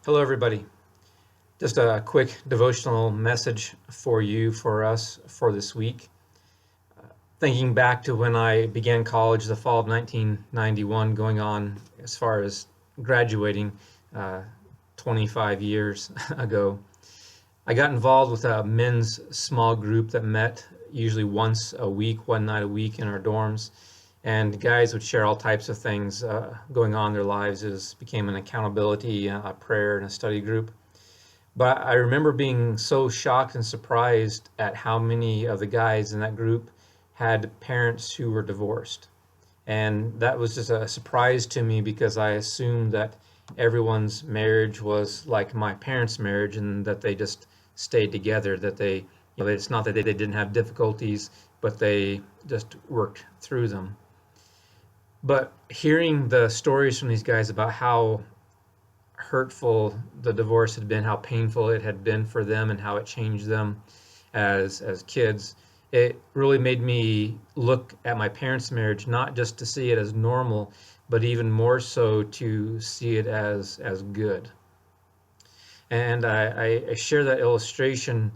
Hello, everybody. Just a quick devotional message for you, for us, for this week. Thinking back to when I began college, the fall of 1991, going on as far as graduating 25 years ago, I got involved with a men's small group that met usually once a week, one night a week in our dorms. And guys would share all types of things going on in their lives. It became an accountability, a prayer, and a study group. But I remember being so shocked and surprised at how many of the guys in that group had parents who were divorced. And that was just a surprise to me because I assumed that everyone's marriage was like my parents' marriage and that they just stayed together, that it's not that they didn't have difficulties, but they just worked through them. But hearing the stories from these guys about how hurtful the divorce had been, how painful it had been for them, and how it changed them as kids, it really made me look at my parents' marriage not just to see it as normal, but even more so to see it as good. And I share that illustration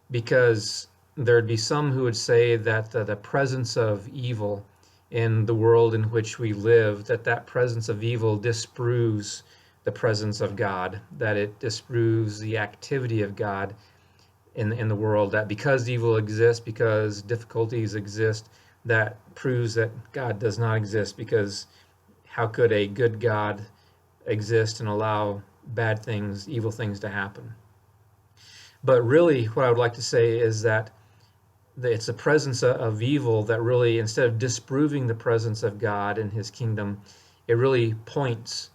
because there'd be some who would say that the presence of evil in the world in which we live, that presence of evil disproves the presence of God, that it disproves the activity of God in the world, that because evil exists, because difficulties exist, that proves that God does not exist, because how could a good God exist and allow bad things, evil things to happen? But really, what I would like to say is that it's the presence of evil that really, instead of disproving the presence of God and his kingdom, it really points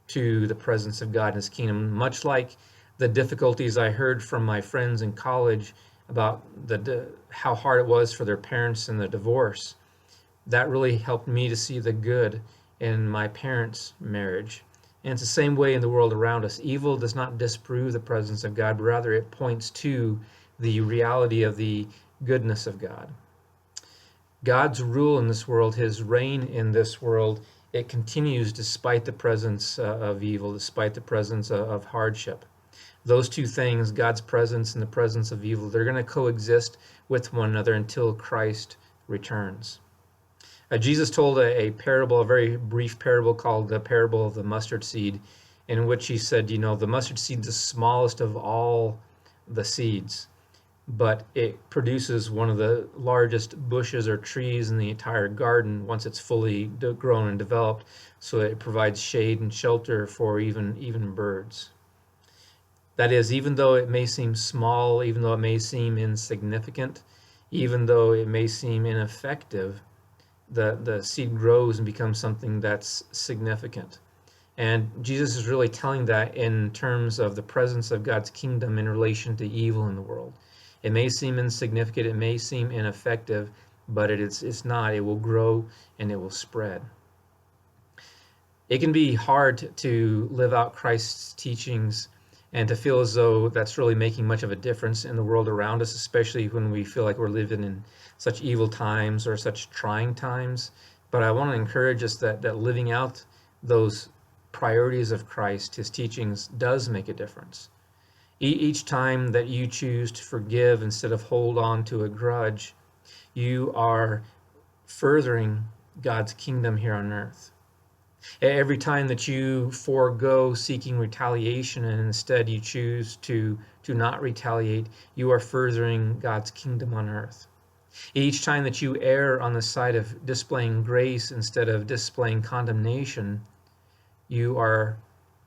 to the presence of God and his kingdom, much like the difficulties I heard from my friends in college about how hard it was for their parents in the divorce. That really helped me to see the good in my parents' marriage. And it's the same way in the world around us. Evil does not disprove the presence of God, but rather it points to the reality of the goodness of God. God's rule in this world, his reign in this world, it continues despite the presence of evil, despite the presence of hardship. Those two things, God's presence and the presence of evil, they're going to coexist with one another until Christ returns. Jesus told a parable, a very brief parable called the parable of the mustard seed, in which he said, the mustard seed is the smallest of all the seeds, but it produces one of the largest bushes or trees in the entire garden once it's fully grown and developed, so it provides shade and shelter for even birds. That is, even though it may seem small, even though it may seem insignificant, even though it may seem ineffective, the seed grows and becomes something that's significant. And Jesus is really telling that in terms of the presence of God's kingdom in relation to evil in the world. It may seem insignificant, it may seem ineffective, but it's not. It will grow and it will spread. It can be hard to live out Christ's teachings and to feel as though that's really making much of a difference in the world around us, especially when we feel like we're living in such evil times or such trying times. But I want to encourage us that living out those priorities of Christ, his teachings, does make a difference. Each time that you choose to forgive instead of hold on to a grudge, you are furthering God's kingdom here on earth. Every time that you forego seeking retaliation and instead you choose to not retaliate, you are furthering God's kingdom on earth. Each time that you err on the side of displaying grace instead of displaying condemnation, you are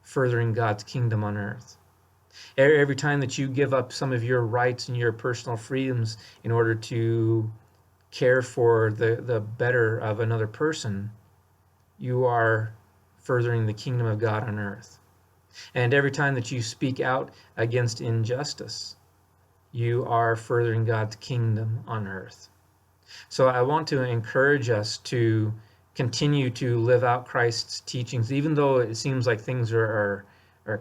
furthering God's kingdom on earth. Every time that you give up some of your rights and your personal freedoms in order to care for the better of another person, you are furthering the kingdom of God on earth. And every time that you speak out against injustice, you are furthering God's kingdom on earth. So I want to encourage us to continue to live out Christ's teachings, even though it seems like things are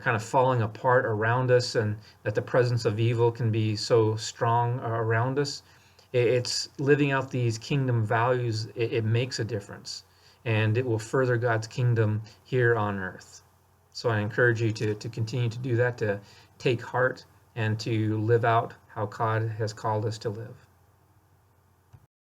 kind of falling apart around us and that the presence of evil can be so strong around us. It's living out these kingdom values, it makes a difference, and it will further God's kingdom here on earth. So I encourage you to continue to do that, to take heart and to live out how God has called us to live.